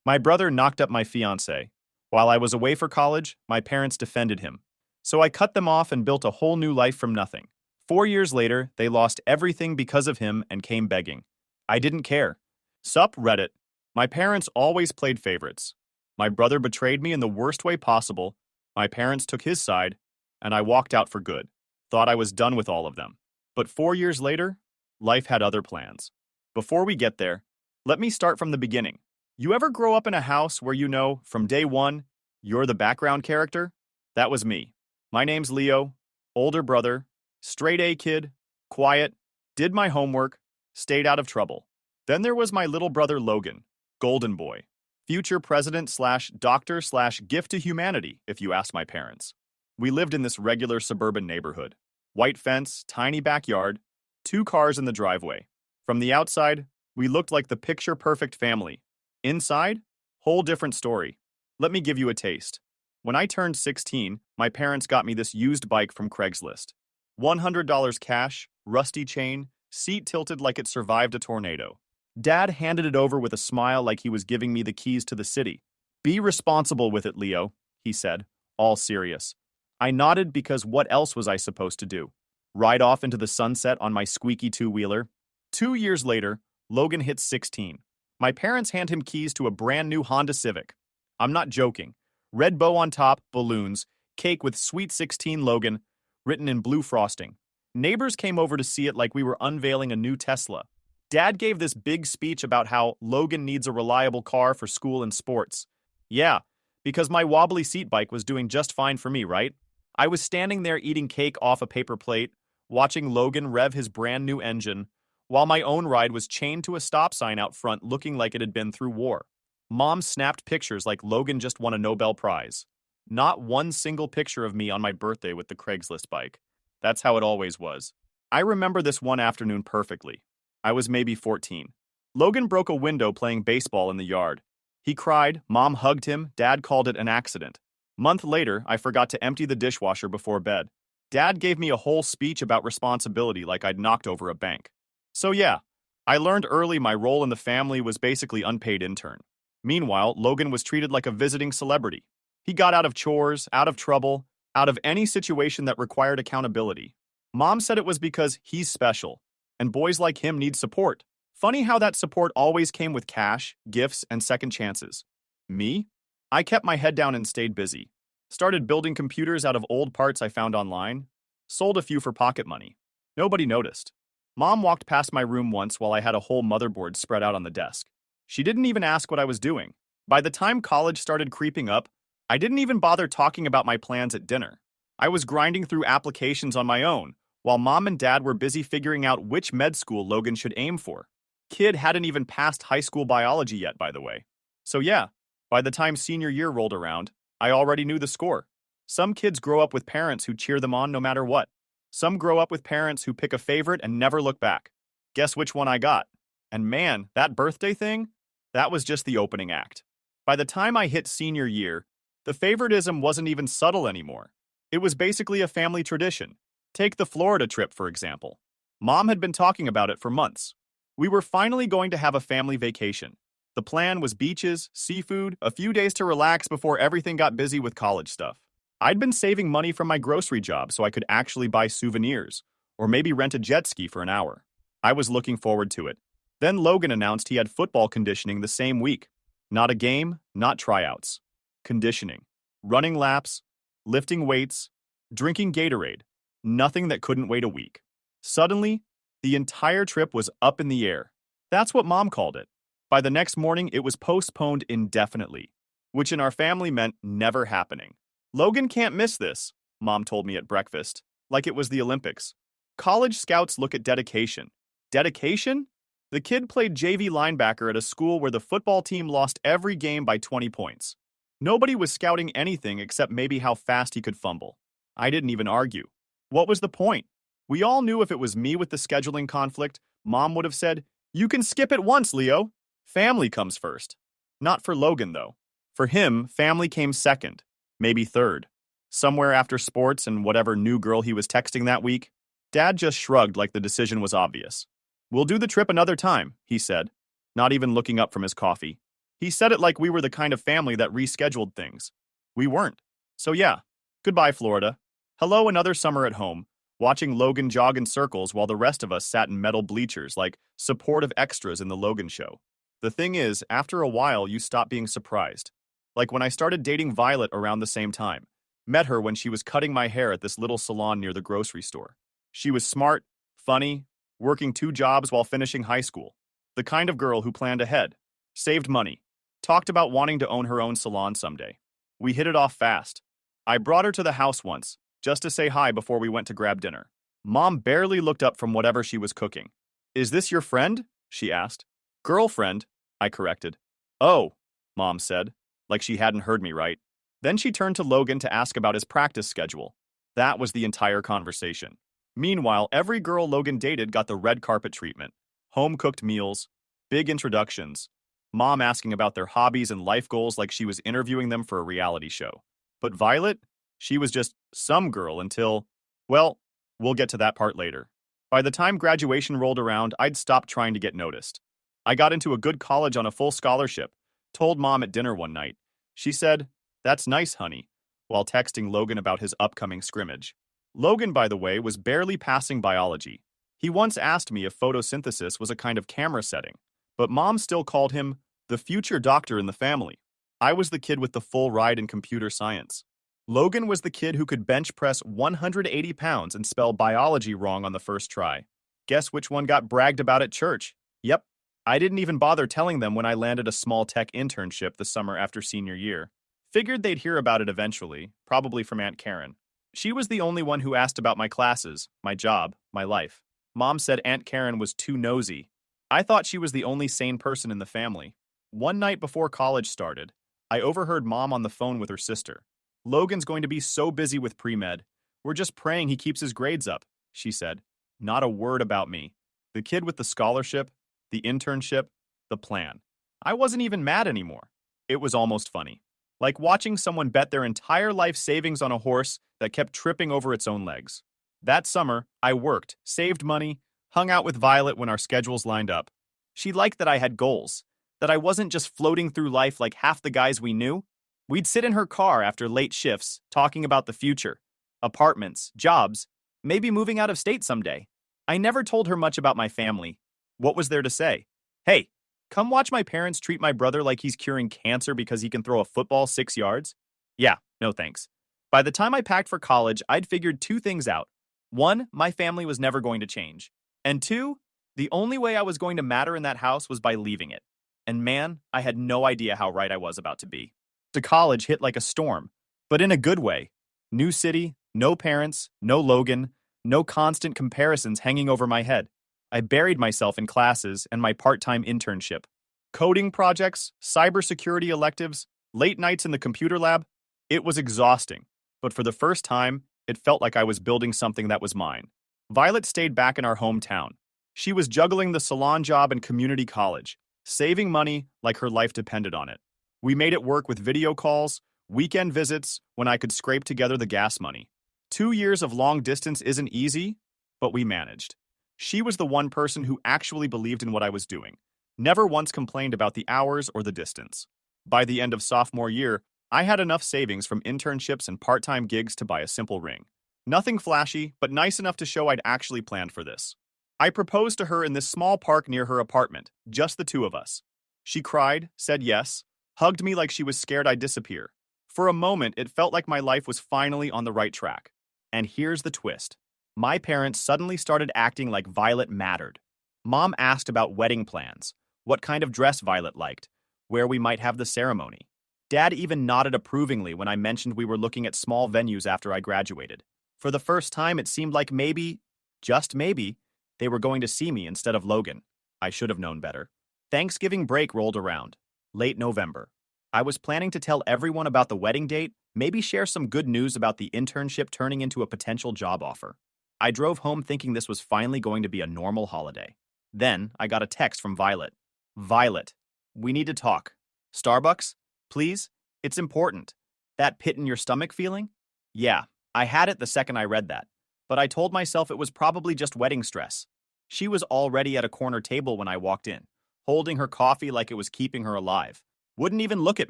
My brother knocked up my fiancée. While I was away for college, my parents defended him. So I cut them off and built a whole new life from nothing. 4 years later, they lost everything because of him and came begging. I didn't care. Sup, Reddit. My parents always played favorites. My brother betrayed me in the worst way possible. My parents took his side, and I walked out for good. Thought I was done with all of them. But 4 years later, life had other plans. Before we get there, let me start from the beginning. You ever grow up in a house where you know, from day one, you're the background character? That was me. My name's Leo, older brother, straight A kid, quiet, did my homework, stayed out of trouble. Then there was my little brother Logan, golden boy, future president slash doctor slash gift to humanity, if you ask my parents. We lived in this regular suburban neighborhood. White fence, tiny backyard, 2 cars in the driveway. From the outside, we looked like the picture-perfect family. Inside, whole different story. Let me give you a taste. When I turned 16, my parents got me this used bike from Craigslist. $100 cash, rusty chain, seat tilted like it survived a tornado. Dad handed it over with a smile like he was giving me the keys to the city. Be responsible with it, Leo, he said, all serious. I nodded because what else was I supposed to do? Ride off into the sunset on my squeaky two-wheeler? 2 years later, Logan hits 16. My parents hand him keys to a brand new Honda Civic. I'm not joking. Red bow on top, balloons, cake with Sweet 16 Logan, written in blue frosting. Neighbors came over to see it like we were unveiling a new Tesla. Dad gave this big speech about how Logan needs a reliable car for school and sports. Yeah, because my wobbly seat bike was doing just fine for me, right? I was standing there eating cake off a paper plate, watching Logan rev his brand new engine, while my own ride was chained to a stop sign out front looking like it had been through war. Mom snapped pictures like Logan just won a Nobel Prize. Not one single picture of me on my birthday with the Craigslist bike. That's how it always was. I remember this one afternoon perfectly. I was maybe 14. Logan broke a window playing baseball in the yard. He cried, Mom hugged him, Dad called it an accident. Month later, I forgot to empty the dishwasher before bed. Dad gave me a whole speech about responsibility like I'd knocked over a bank. So yeah, I learned early my role in the family was basically unpaid intern. Meanwhile, Logan was treated like a visiting celebrity. He got out of chores, out of trouble, out of any situation that required accountability. Mom said it was because he's special, and boys like him need support. Funny how that support always came with cash, gifts, and second chances. Me? I kept my head down and stayed busy. Started building computers out of old parts I found online. Sold a few for pocket money. Nobody noticed. Mom walked past my room once while I had a whole motherboard spread out on the desk. She didn't even ask what I was doing. By the time college started creeping up, I didn't even bother talking about my plans at dinner. I was grinding through applications on my own, while Mom and Dad were busy figuring out which med school Logan should aim for. Kid hadn't even passed high school biology yet, by the way. So yeah, by the time senior year rolled around, I already knew the score. Some kids grow up with parents who cheer them on no matter what. Some grow up with parents who pick a favorite and never look back. Guess which one I got? And man, that birthday thing? That was just the opening act. By the time I hit senior year, the favoritism wasn't even subtle anymore. It was basically a family tradition. Take the Florida trip, for example. Mom had been talking about it for months. We were finally going to have a family vacation. The plan was beaches, seafood, a few days to relax before everything got busy with college stuff. I'd been saving money from my grocery job so I could actually buy souvenirs, or maybe rent a jet ski for an hour. I was looking forward to it. Then Logan announced he had football conditioning the same week. Not a game, not tryouts. Conditioning. Running laps, lifting weights, drinking Gatorade. Nothing that couldn't wait a week. Suddenly, the entire trip was up in the air. That's what Mom called it. By the next morning, it was postponed indefinitely, which in our family meant never happening. Logan can't miss this, Mom told me at breakfast, like it was the Olympics. College scouts look at dedication. Dedication? The kid played JV linebacker at a school where the football team lost every game by 20 points. Nobody was scouting anything except maybe how fast he could fumble. I didn't even argue. What was the point? We all knew if it was me with the scheduling conflict, Mom would have said, "You can skip it once, Leo." Family comes first. Not for Logan, though. For him, family came second, maybe third. Somewhere after sports and whatever new girl he was texting that week, Dad just shrugged like the decision was obvious. "We'll do the trip another time," he said, not even looking up from his coffee. He said it like we were the kind of family that rescheduled things. We weren't. So yeah, goodbye, Florida. Hello, another summer at home, watching Logan jog in circles while the rest of us sat in metal bleachers like supportive extras in the Logan show. The thing is, after a while, you stop being surprised. Like when I started dating Violet around the same time. Met her when she was cutting my hair at this little salon near the grocery store. She was smart, funny, working 2 jobs while finishing high school. The kind of girl who planned ahead, saved money, talked about wanting to own her own salon someday. We hit it off fast. I brought her to the house once, just to say hi before we went to grab dinner. Mom barely looked up from whatever she was cooking. Is this your friend? She asked. Girlfriend, I corrected. Oh, Mom said, like she hadn't heard me right. Then she turned to Logan to ask about his practice schedule. That was the entire conversation. Meanwhile, every girl Logan dated got the red carpet treatment. Home-cooked meals, big introductions, Mom asking about their hobbies and life goals like she was interviewing them for a reality show. But Violet? She was just some girl until, well, we'll get to that part later. By the time graduation rolled around, I'd stopped trying to get noticed. I got into a good college on a full scholarship, told Mom at dinner one night. She said, "That's nice, honey," while texting Logan about his upcoming scrimmage. Logan, by the way, was barely passing biology. He once asked me if photosynthesis was a kind of camera setting, but Mom still called him the future doctor in the family. I was the kid with the full ride in computer science. Logan was the kid who could bench press 180 pounds and spell biology wrong on the first try. Guess which one got bragged about at church? Yep. I didn't even bother telling them when I landed a small tech internship the summer after senior year. Figured they'd hear about it eventually, probably from Aunt Karen. She was the only one who asked about my classes, my job, my life. Mom said Aunt Karen was too nosy. I thought she was the only sane person in the family. One night before college started, I overheard Mom on the phone with her sister. Logan's going to be so busy with pre-med. We're just praying he keeps his grades up, she said. Not a word about me. The kid with the scholarship, the internship, the plan. I wasn't even mad anymore. It was almost funny. Like watching someone bet their entire life savings on a horse that kept tripping over its own legs. That summer, I worked, saved money, hung out with Violet when our schedules lined up. She liked that I had goals, that I wasn't just floating through life like half the guys we knew. We'd sit in her car after late shifts, talking about the future, apartments, jobs, maybe moving out of state someday. I never told her much about my family. What was there to say? Hey, come watch my parents treat my brother like he's curing cancer because he can throw a football 6 yards? Yeah, no thanks. By the time I packed for college, I'd figured 2 things out. 1, my family was never going to change. And 2, the only way I was going to matter in that house was by leaving it. And man, I had no idea how right I was about to be. To college hit like a storm, but in a good way. New city, no parents, no Logan, no constant comparisons hanging over my head. I buried myself in classes and my part-time internship. Coding projects, cybersecurity electives, late nights in the computer lab. It was exhausting, but for the first time, it felt like I was building something that was mine. Violet stayed back in our hometown. She was juggling the salon job and community college, saving money like her life depended on it. We made it work with video calls, weekend visits, when I could scrape together the gas money. 2 years of long distance isn't easy, but we managed. She was the one person who actually believed in what I was doing, never once complained about the hours or the distance. By the end of sophomore year, I had enough savings from internships and part-time gigs to buy a simple ring. Nothing flashy, but nice enough to show I'd actually planned for this. I proposed to her in this small park near her apartment, just the 2 of us. She cried, said yes, hugged me like she was scared I'd disappear. For a moment, it felt like my life was finally on the right track. And here's the twist. My parents suddenly started acting like Violet mattered. Mom asked about wedding plans, what kind of dress Violet liked, where we might have the ceremony. Dad even nodded approvingly when I mentioned we were looking at small venues after I graduated. For the first time, it seemed like maybe, just maybe, they were going to see me instead of Logan. I should have known better. Thanksgiving break rolled around. Late November. I was planning to tell everyone about the wedding date, maybe share some good news about the internship turning into a potential job offer. I drove home thinking this was finally going to be a normal holiday. Then I got a text from Violet. Violet, we need to talk. Starbucks? Please? It's important. That pit in your stomach feeling? Yeah, I had it the second I read that, but I told myself it was probably just wedding stress. She was already at a corner table when I walked in, holding her coffee like it was keeping her alive. Wouldn't even look at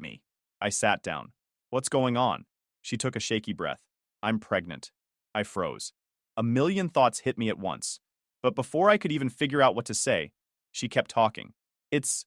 me. I sat down. What's going on? She took a shaky breath. I'm pregnant. I froze. A million thoughts hit me at once. But before I could even figure out what to say, she kept talking. It's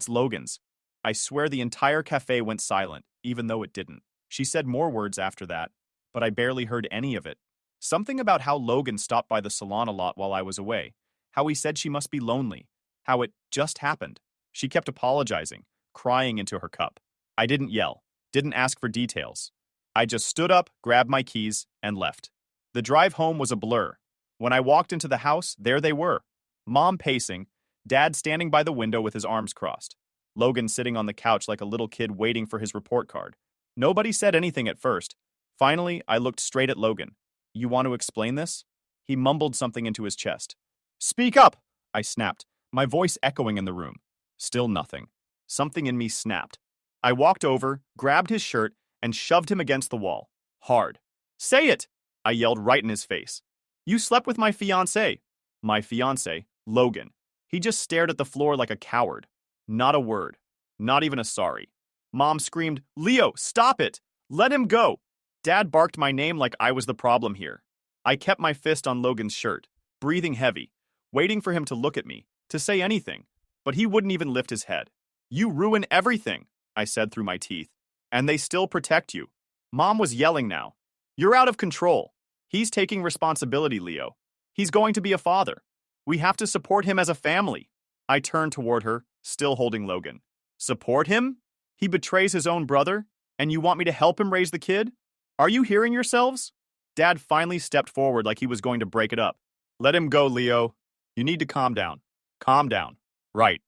Logan's. I swear the entire cafe went silent, even though it didn't. She said more words after that, but I barely heard any of it. Something about how Logan stopped by the salon a lot while I was away, how he said she must be lonely, how it just happened. She kept apologizing, crying into her cup. I didn't yell, didn't ask for details. I just stood up, grabbed my keys, and left. The drive home was a blur. When I walked into the house, there they were. Mom pacing, Dad standing by the window with his arms crossed. Logan sitting on the couch like a little kid waiting for his report card. Nobody said anything at first. Finally, I looked straight at Logan. You want to explain this? He mumbled something into his chest. Speak up! I snapped, my voice echoing in the room. Still nothing. Something in me snapped. I walked over, grabbed his shirt, and shoved him against the wall. Hard. Say it! I yelled right in his face. You slept with my fiancé. My fiancé, Logan. He just stared at the floor like a coward. Not a word. Not even a sorry. Mom screamed, Leo, stop it! Let him go! Dad barked my name like I was the problem here. I kept my fist on Logan's shirt, breathing heavy, waiting for him to look at me, to say anything, but he wouldn't even lift his head. You ruin everything, I said through my teeth, and they still protect you. Mom was yelling now. You're out of control. He's taking responsibility, Leo. He's going to be a father. We have to support him as a family. I turned toward her, still holding Logan. Support him? He betrays his own brother, and you want me to help him raise the kid? Are you hearing yourselves? Dad finally stepped forward like he was going to break it up. Let him go, Leo. You need to calm down. Calm down. Right.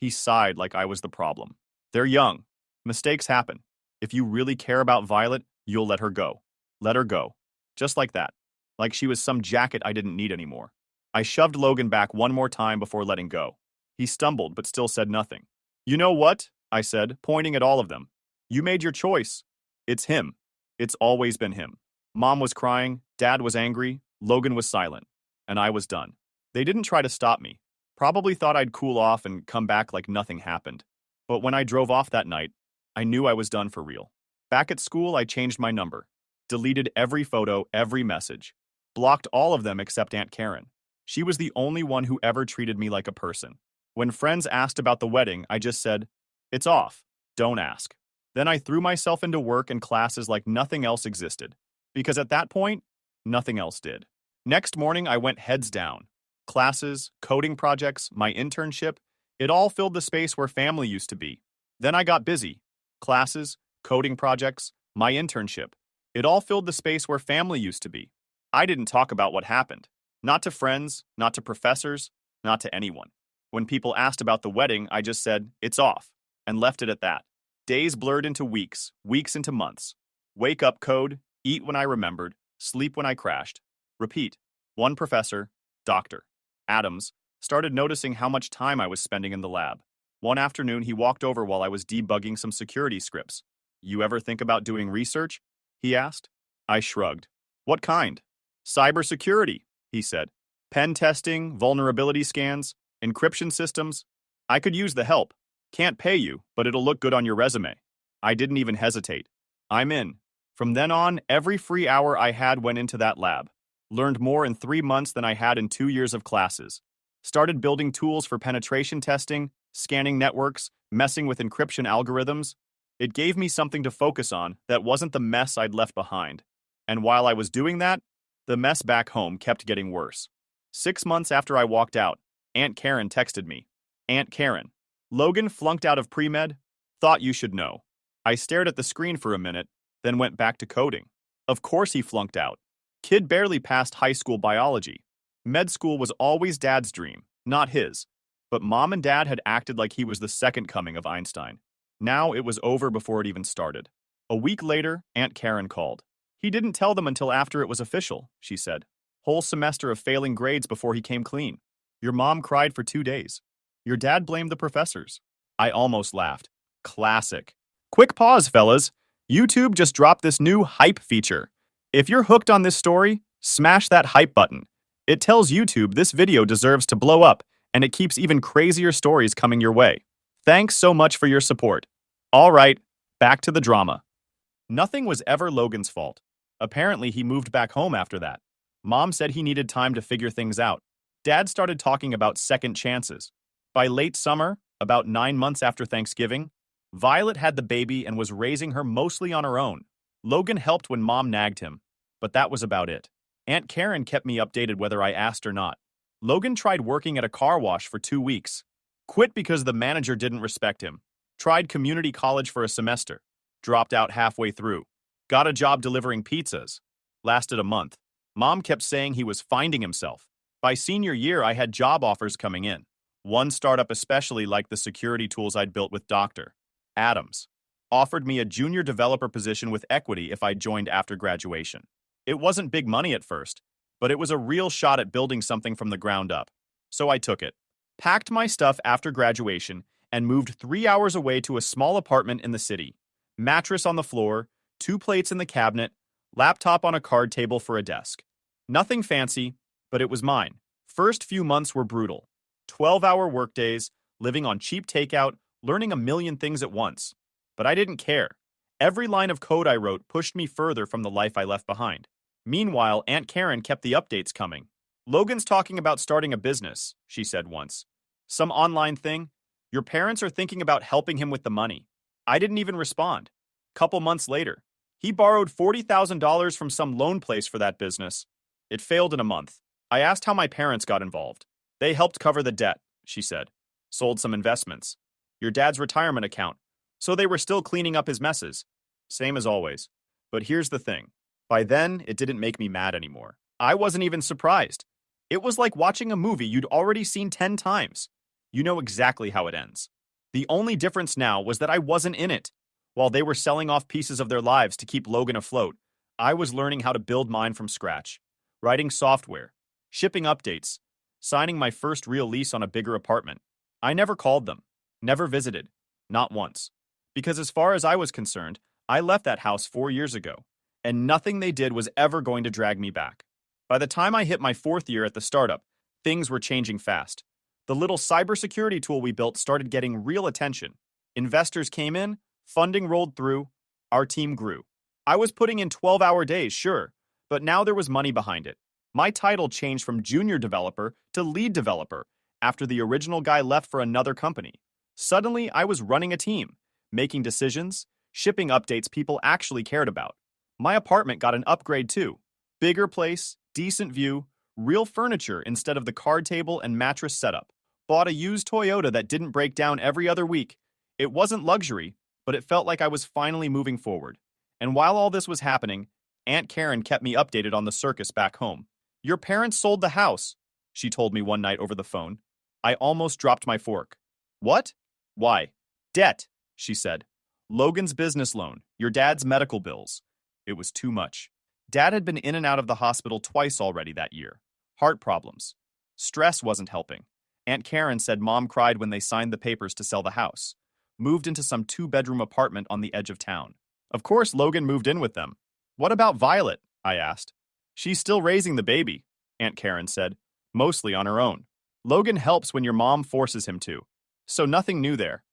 He sighed like I was the problem. They're young. Mistakes happen. If you really care about Violet, you'll let her go. Let her go. Just like that. Like she was some jacket I didn't need anymore. I shoved Logan back one more time before letting go. He stumbled but still said nothing. You know what? I said, pointing at all of them. You made your choice. It's him. It's always been him. Mom was crying, Dad was angry, Logan was silent, and I was done. They didn't try to stop me. Probably thought I'd cool off and come back like nothing happened. But when I drove off that night, I knew I was done for real. Back at school, I changed my number, deleted every photo, every message, blocked all of them except Aunt Karen. She was the only one who ever treated me like a person. When friends asked about the wedding, I just said, it's off. Don't ask. Then I threw myself into work and classes like nothing else existed. Because at that point, nothing else did. Next morning, I went heads down. Classes, coding projects, my internship, it all filled the space where family used to be. Then I got busy. Classes, coding projects, my internship, it all filled the space where family used to be. I didn't talk about what happened. Not to friends, not to professors, not to anyone. When people asked about the wedding, I just said, it's off, and left it at that. Days blurred into weeks, weeks into months. Wake up code, eat when I remembered, sleep when I crashed. Repeat. One professor, Dr. Adams, started noticing how much time I was spending in the lab. One afternoon, he walked over while I was debugging some security scripts. You ever think about doing research? He asked. I shrugged. What kind? Cybersecurity, he said. Pen testing, vulnerability scans, encryption systems. I could use the help. Can't pay you, but it'll look good on your resume. I didn't even hesitate. I'm in. From then on, every free hour I had went into that lab. Learned more in 3 months than I had in 2 years of classes. Started building tools for penetration testing, scanning networks, messing with encryption algorithms. It gave me something to focus on that wasn't the mess I'd left behind. And while I was doing that, the mess back home kept getting worse. 6 months after I walked out, Aunt Karen texted me. Aunt Karen, Logan flunked out of pre-med. Thought you should know. I stared at the screen for a minute, then went back to coding. Of course he flunked out. Kid barely passed high school biology. Med school was always Dad's dream, not his. But Mom and Dad had acted like he was the second coming of Einstein. Now it was over before it even started. A week later, Aunt Karen called. He didn't tell them until after it was official, she said. Whole semester of failing grades before he came clean. Your mom cried for 2 days. Your dad blamed the professors. I almost laughed. Classic. Quick pause, fellas. YouTube just dropped this new hype feature. If you're hooked on this story, smash that hype button. It tells YouTube this video deserves to blow up, and it keeps even crazier stories coming your way. Thanks so much for your support. All right, back to the drama. Nothing was ever Logan's fault. Apparently, he moved back home after that. Mom said he needed time to figure things out. Dad started talking about second chances. By late summer, about 9 months after Thanksgiving, Violet had the baby and was raising her mostly on her own. Logan helped when Mom nagged him, but that was about it. Aunt Karen kept me updated whether I asked or not. Logan tried working at a car wash for 2 weeks. Quit because the manager didn't respect him. Tried community college for a semester. Dropped out halfway through. Got a job delivering pizzas. Lasted a month. Mom kept saying he was finding himself. By senior year, I had job offers coming in. One startup especially liked the security tools I'd built with Dr. Adams. Offered me a junior developer position with equity if I joined after graduation. It wasn't big money at first, but it was a real shot at building something from the ground up. So I took it. Packed my stuff after graduation and moved 3 hours away to a small apartment in the city. Mattress on the floor, 2 plates in the cabinet, laptop on a card table for a desk. Nothing fancy, but it was mine. First few months were brutal. 12-hour workdays, living on cheap takeout, learning a million things at once. But I didn't care. Every line of code I wrote pushed me further from the life I left behind. Meanwhile, Aunt Karen kept the updates coming. Logan's talking about starting a business, she said once. Some online thing. Your parents are thinking about helping him with the money. I didn't even respond. Couple months later, he borrowed $40,000 from some loan place for that business. It failed in a month. I asked how my parents got involved. They helped cover the debt, she said. Sold some investments. Your dad's retirement account. So they were still cleaning up his messes. Same as always. But here's the thing. By then, it didn't make me mad anymore. I wasn't even surprised. It was like watching a movie you'd already seen 10 times. You know exactly how it ends. The only difference now was that I wasn't in it. While they were selling off pieces of their lives to keep Logan afloat, I was learning how to build mine from scratch. Writing software, shipping updates, signing my first real lease on a bigger apartment. I never called them, never visited, not once. Because as far as I was concerned, I left that house 4 years ago, and nothing they did was ever going to drag me back. By the time I hit my 4th year at the startup, things were changing fast. The little cybersecurity tool we built started getting real attention. Investors came in, funding rolled through, our team grew. I was putting in 12-hour days, sure, but now there was money behind it. My title changed from junior developer to lead developer after the original guy left for another company. Suddenly, I was running a team, making decisions, shipping updates people actually cared about. My apartment got an upgrade too. Bigger place, decent view, real furniture instead of the card table and mattress setup. Bought a used Toyota that didn't break down every other week. It wasn't luxury, but it felt like I was finally moving forward. And while all this was happening, Aunt Karen kept me updated on the circus back home. Your parents sold the house, she told me one night over the phone. I almost dropped my fork. What? Why? Debt, she said. Logan's business loan, your dad's medical bills. It was too much. Dad had been in and out of the hospital twice already that year. Heart problems. Stress wasn't helping. Aunt Karen said Mom cried when they signed the papers to sell the house. Moved into some 2-bedroom apartment on the edge of town. Of course, Logan moved in with them. What about Violet? I asked. She's still raising the baby, Aunt Karen said, mostly on her own. Logan helps when your mom forces him to. So nothing new there.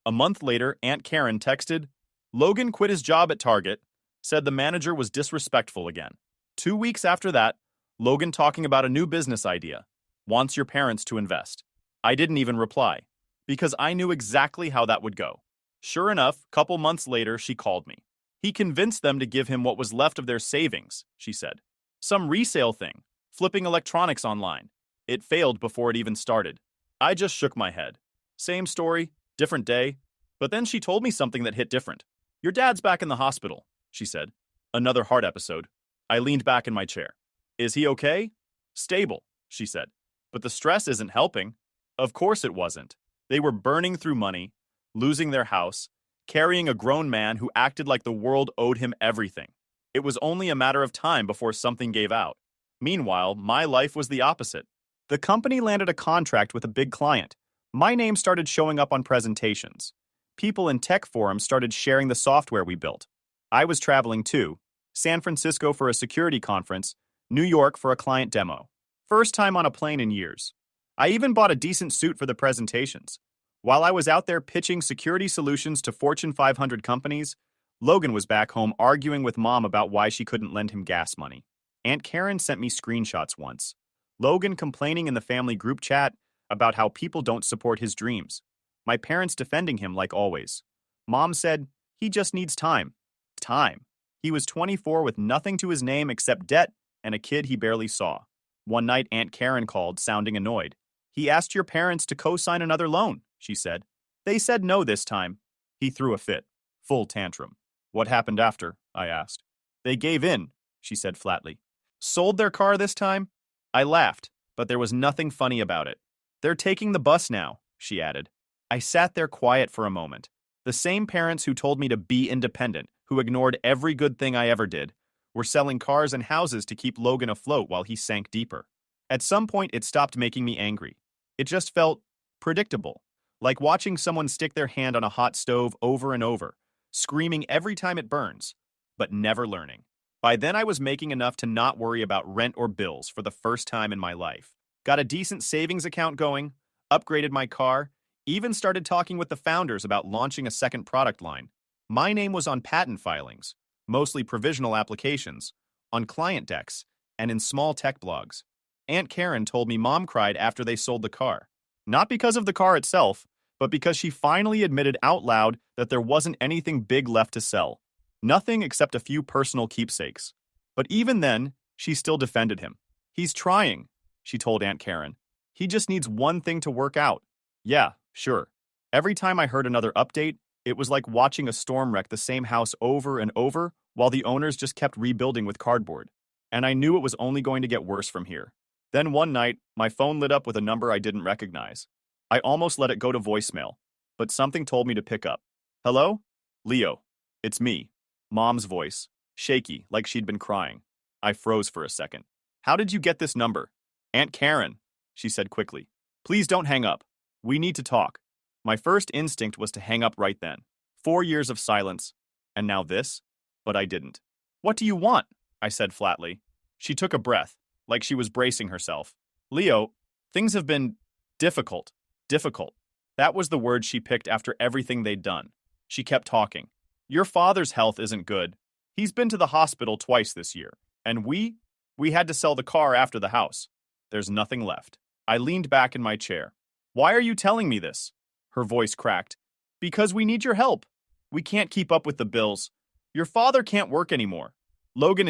A month later, Aunt Karen texted, Logan quit his job at Target, said the manager was disrespectful again. 2 weeks after that, Logan talking about a new business idea. Wants your parents to invest. I didn't even reply, because I knew exactly how that would go. Sure enough, couple months later, she called me. He convinced them to give him what was left of their savings, she said. Some resale thing, flipping electronics online. It failed before it even started. I just shook my head. Same story, different day. But then she told me something that hit different. Your dad's back in the hospital, she said. Another heart episode. I leaned back in my chair. Is he okay? Stable, she said. But the stress isn't helping. Of course it wasn't. They were burning through money, losing their house, carrying a grown man who acted like the world owed him everything. It was only a matter of time before something gave out. Meanwhile, my life was the opposite. The company landed a contract with a big client. My name started showing up on presentations. People in tech forums started sharing the software we built. I was traveling too. San Francisco for a security conference, New York for a client demo. First time on a plane in years. I even bought a decent suit for the presentations. While I was out there pitching security solutions to Fortune 500 companies, Logan was back home arguing with Mom about why she couldn't lend him gas money. Aunt Karen sent me screenshots once. Logan complaining in the family group chat about how people don't support his dreams. My parents defending him like always. Mom said, he just needs time. Time. He was 24 with nothing to his name except debt and a kid he barely saw. One night, Aunt Karen called, sounding annoyed. He asked your parents to co-sign another loan, she said. They said no this time. He threw a fit. Full tantrum. What happened after? I asked. They gave in, she said flatly. Sold their car this time? I laughed, but there was nothing funny about it. They're taking the bus now, she added. I sat there quiet for a moment. The same parents who told me to be independent, who ignored every good thing I ever did, were selling cars and houses to keep Logan afloat while he sank deeper. At some point, it stopped making me angry. It just felt predictable, like watching someone stick their hand on a hot stove over and over, screaming every time it burns, but never learning. By then, I was making enough to not worry about rent or bills for the first time in my life. Got a decent savings account going, upgraded my car, even started talking with the founders about launching a second product line. My name was on patent filings, mostly provisional applications, on client decks, and in small tech blogs. Aunt Karen told me Mom cried after they sold the car. Not because of the car itself, but because she finally admitted out loud that there wasn't anything big left to sell. Nothing except a few personal keepsakes. But even then, she still defended him. He's trying, she told Aunt Karen. He just needs one thing to work out. Yeah, sure. Every time I heard another update, it was like watching a storm wreck the same house over and over while the owners just kept rebuilding with cardboard. And I knew it was only going to get worse from here. Then one night, my phone lit up with a number I didn't recognize. I almost let it go to voicemail, but something told me to pick up. Hello? Leo. It's me. Mom's voice, shaky, like she'd been crying. I froze for a second. How did you get this number? Aunt Karen, she said quickly. Please don't hang up. We need to talk. My first instinct was to hang up right then. 4 years of silence, and now this? But I didn't. What do you want? I said flatly. She took a breath, like she was bracing herself. Leo, things have been difficult. Difficult. That was the word she picked after everything they'd done. She kept talking. Your father's health isn't good. He's been to the hospital twice this year. And we had to sell the car after the house. There's nothing left. I leaned back in my chair. Why are you telling me this? Her voice cracked. Because we need your help. We can't keep up with the bills. Your father can't work anymore. Logan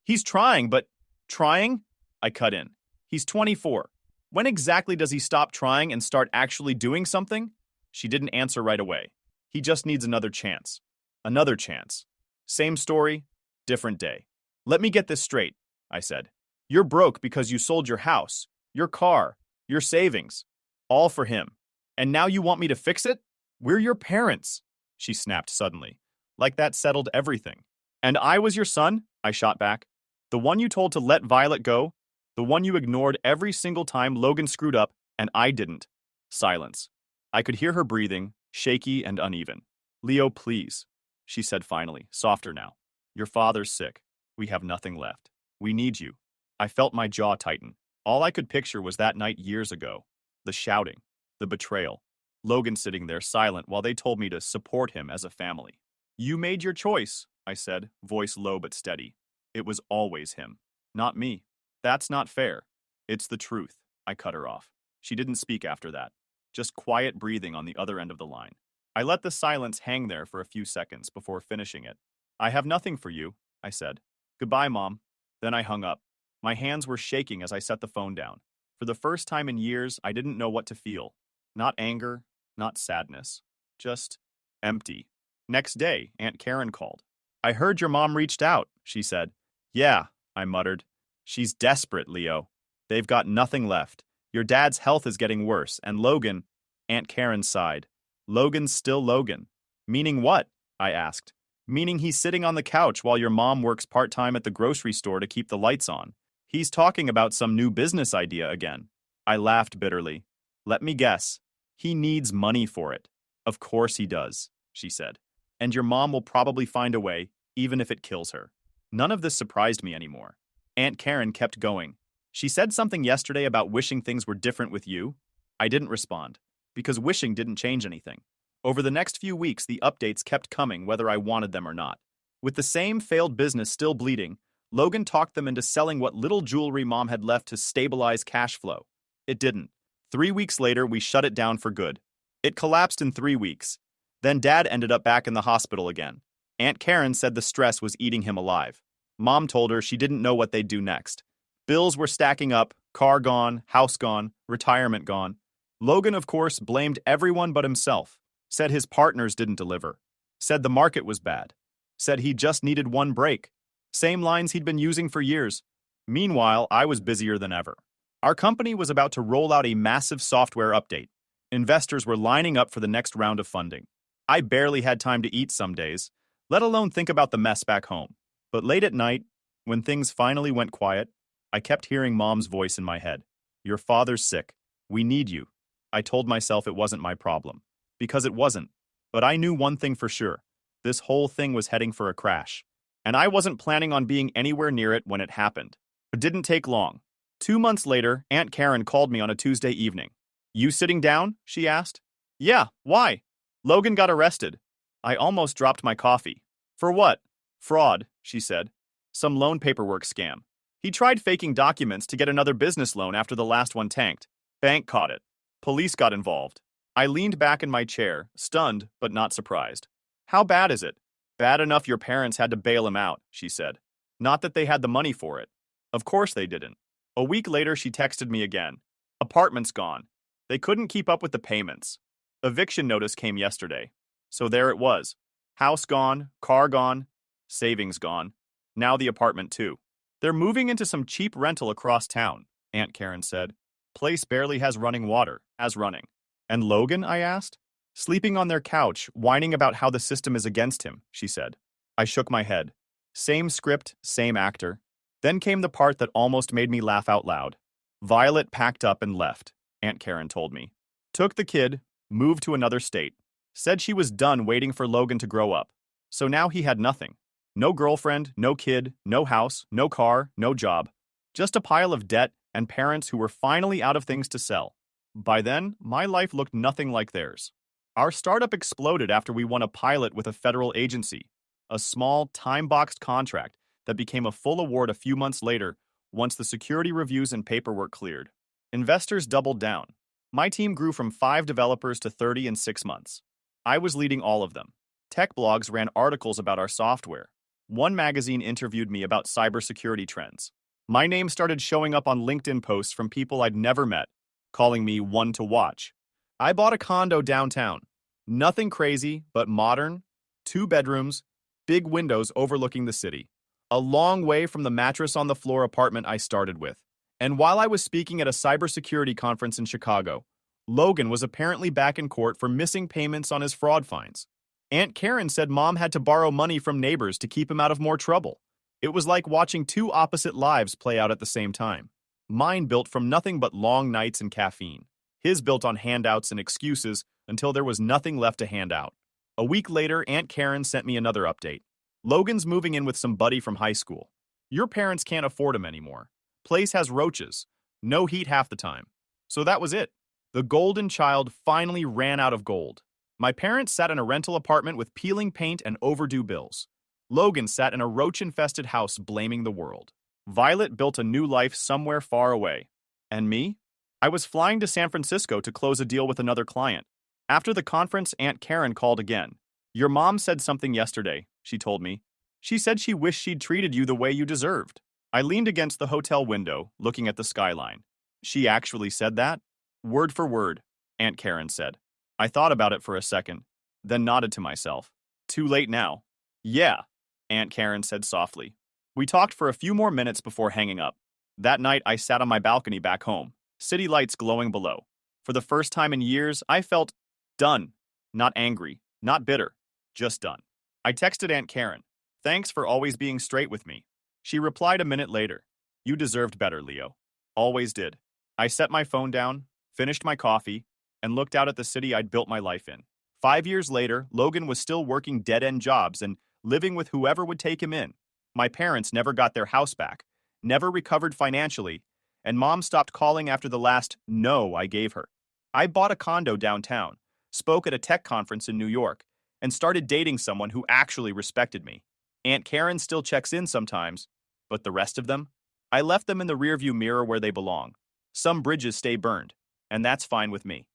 he's trying, but trying? I cut in. He's 24. When exactly does he stop trying and start actually doing something? She didn't answer right away. He just needs another chance. Another chance. Same story, different day. Let me get this straight, I said. You're broke because you sold your house, your car, your savings. All for him. And now you want me to fix it? We're your parents, she snapped suddenly. Like that settled everything. And I was your son? I shot back. The one you told to let Violet go? The one you ignored every single time Logan screwed up, and I didn't. Silence. I could hear her breathing, shaky and uneven. Leo, please, she said finally, softer now. Your father's sick. We have nothing left. We need you. I felt my jaw tighten. All I could picture was that night years ago. The shouting, the betrayal. Logan sitting there silent while they told me to support him as a family. You made your choice, I said, voice low but steady. It was always him, not me. That's not fair. It's the truth. I cut her off. She didn't speak after that. Just quiet breathing on the other end of the line. I let the silence hang there for a few seconds before finishing it. I have nothing for you, I said. Goodbye, Mom. Then I hung up. My hands were shaking as I set the phone down. For the first time in years, I didn't know what to feel. Not anger, not sadness. Just empty. Next day, Aunt Karen called. I heard your mom reached out, she said. Yeah, I muttered. She's desperate, Leo. They've got nothing left. Your dad's health is getting worse, and Logan... Aunt Karen sighed. Logan's still Logan. Meaning what? I asked. Meaning he's sitting on the couch while your mom works part-time at the grocery store to keep the lights on. He's talking about some new business idea again. I laughed bitterly. Let me guess. He needs money for it. Of course he does, she said. And your mom will probably find a way, even if it kills her. None of this surprised me anymore. Aunt Karen kept going. She said something yesterday about wishing things were different with you. I didn't respond. because wishing didn't change anything. Over the next few weeks, the updates kept coming whether I wanted them or not. With the same failed business still bleeding, Logan talked them into selling what little jewelry Mom had left to stabilize cash flow. It didn't. 3 weeks later, we shut it down for good. It collapsed in 3 weeks. Then Dad ended up back in the hospital again. Aunt Karen said the stress was eating him alive. Mom told her she didn't know what they'd do next. Bills were stacking up, car gone, house gone, retirement gone. Logan, of course, blamed everyone but himself. Said his partners didn't deliver. Said the market was bad. Said he just needed one break. Same lines he'd been using for years. Meanwhile, I was busier than ever. Our company was about to roll out a massive software update. Investors were lining up for the next round of funding. I barely had time to eat some days, let alone think about the mess back home. But late at night, when things finally went quiet, I kept hearing Mom's voice in my head. Your father's sick. We need you. I told myself it wasn't my problem. Because it wasn't. But I knew one thing for sure. This whole thing was heading for a crash. And I wasn't planning on being anywhere near it when it happened. It didn't take long. 2 months later, Aunt Karen called me on a Tuesday evening. You sitting down? She asked. Yeah, why? Logan got arrested. I almost dropped my coffee. For what? Fraud, she said. Some loan paperwork scam. He tried faking documents to get another business loan after the last one tanked. Bank caught it. Police got involved. I leaned back in my chair, stunned but not surprised. How bad is it? Bad enough your parents had to bail him out, she said. Not that they had the money for it. Of course they didn't. A week later, she texted me again. Apartment's gone. They couldn't keep up with the payments. Eviction notice came yesterday. So there it was. House gone, car gone, savings gone. Now the apartment too. They're moving into some cheap rental across town, Aunt Karen said. Place barely has running water, as running. And Logan, I asked? Sleeping on their couch, whining about how the system is against him, she said. I shook my head. Same script, same actor. Then came the part that almost made me laugh out loud. Violet packed up and left, Aunt Karen told me. Took the kid, moved to another state. Said she was done waiting for Logan to grow up. So now he had nothing. No girlfriend, no kid, no house, no car, no job. Just a pile of debt and parents who were finally out of things to sell. By then, my life looked nothing like theirs. Our startup exploded after we won a pilot with a federal agency, a small, time-boxed contract that became a full award a few months later once the security reviews and paperwork cleared. Investors doubled down. My team grew from 5 developers to 30 in 6 months. I was leading all of them. Tech blogs ran articles about our software. One magazine interviewed me about cybersecurity trends. My name started showing up on LinkedIn posts from people I'd never met, calling me one to watch. I bought a condo downtown. Nothing crazy, but modern, 2 bedrooms, big windows overlooking the city. A long way from the mattress-on-the-floor apartment I started with. And while I was speaking at a cybersecurity conference in Chicago, Logan was apparently back in court for missing payments on his fraud fines. Aunt Karen said Mom had to borrow money from neighbors to keep him out of more trouble. It was like watching 2 opposite lives play out at the same time. Mine built from nothing but long nights and caffeine. His built on handouts and excuses until there was nothing left to hand out. A week later, Aunt Karen sent me another update. Logan's moving in with some buddy from high school. Your parents can't afford him anymore. Place has roaches. No heat half the time. So that was it. The golden child finally ran out of gold. My parents sat in a rental apartment with peeling paint and overdue bills. Logan sat in a roach-infested house blaming the world. Violet built a new life somewhere far away. And me? I was flying to San Francisco to close a deal with another client. After the conference, Aunt Karen called again. Your mom said something yesterday, she told me. She said she wished she'd treated you the way you deserved. I leaned against the hotel window, looking at the skyline. She actually said that? Word for word, Aunt Karen said. I thought about it for a second, then nodded to myself. Too late now. Yeah, Aunt Karen said softly. We talked for a few more minutes before hanging up. That night, I sat on my balcony back home, city lights glowing below. For the first time in years, I felt done. Not angry, not bitter, just done. I texted Aunt Karen. Thanks for always being straight with me. She replied a minute later. You deserved better, Leo. Always did. I set my phone down, finished my coffee, and looked out at the city I'd built my life in. 5 years later, Logan was still working dead-end jobs and living with whoever would take him in. My parents never got their house back, never recovered financially, and Mom stopped calling after the last no I gave her. I bought a condo downtown, spoke at a tech conference in New York, and started dating someone who actually respected me. Aunt Karen still checks in sometimes, but the rest of them? I left them in the rearview mirror where they belong. Some bridges stay burned, and that's fine with me.